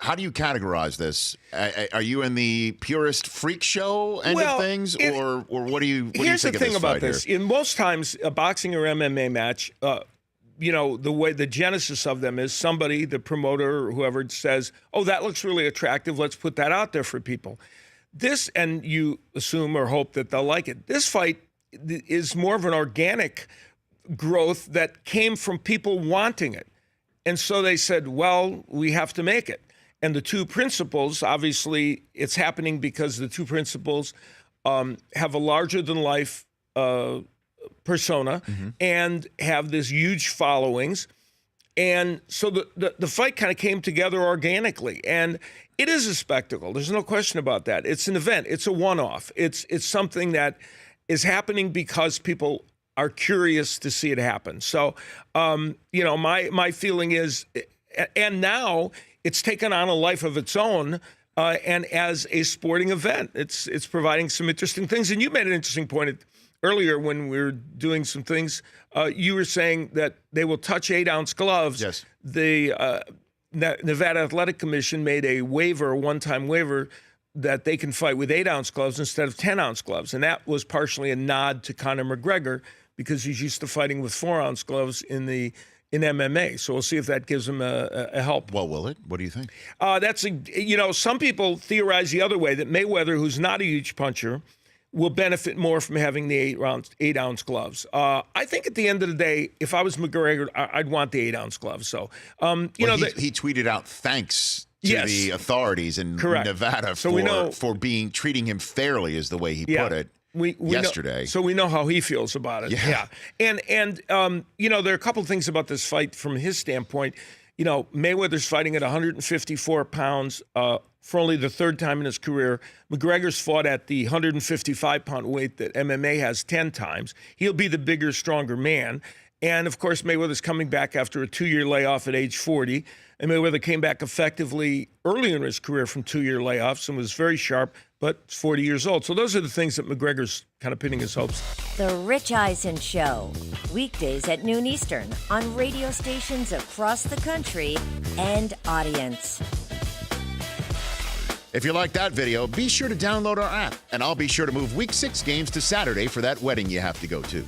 how do you categorize this? Are you in the purist freak show end of things, or what do you think of this fight? Here's the thing about this. In most times, a boxing or MMA match, the way the genesis of them is somebody, the promoter or whoever, says, oh, that looks really attractive. Let's put that out there for people. This, and you assume or hope that they'll like it. This fight is more of an organic growth that came from people wanting it. And so they said, well, we have to make it. And the two principals, obviously, it's happening because the two principals have a larger-than-life persona and have this huge followings. And so the fight kind of came together organically. And it is a spectacle. There's no question about that. It's an event. It's a one-off. It's something that is happening because people are curious to see it happen. So, my feeling is, and now it's taken on a life of its own, and as a sporting event, it's providing some interesting things. And you made an interesting point earlier when we were doing some things. You were saying that they will touch 8-ounce gloves. Yes. The Nevada Athletic Commission made a one-time waiver, that they can fight with 8-ounce gloves instead of 10-ounce gloves. And that was partially a nod to Conor McGregor, because he's used to fighting with 4-ounce gloves in MMA. So we'll see if that gives him a help. Well, will it? What do you think? Some people theorize the other way, that Mayweather, who's not a huge puncher, will benefit more from having the 8-ounce gloves. I think at the end of the day, if I was McGregor, I'd want the 8-ounce gloves. So, he tweeted out thanks to the authorities in Nevada for treating him fairly, is the way he put it. We yesterday. So we know how he feels about it. Yeah. And there are a couple of things about this fight from his standpoint. Mayweather's fighting at 154 pounds for only the third time in his career. McGregor's fought at the 155-pound weight that MMA has 10 times. He'll be the bigger, stronger man. And, of course, Mayweather's coming back after a 2-year layoff at age 40. And Mayweather came back effectively early in his career from 2-year layoffs and was very sharp, but 40 years old. So those are the things that McGregor's kind of pinning his hopes. The Rich Eisen Show, weekdays at noon Eastern on radio stations across the country and audience. If you like that video, be sure to download our app, and I'll be sure to move Week 6 games to Saturday for that wedding you have to go to.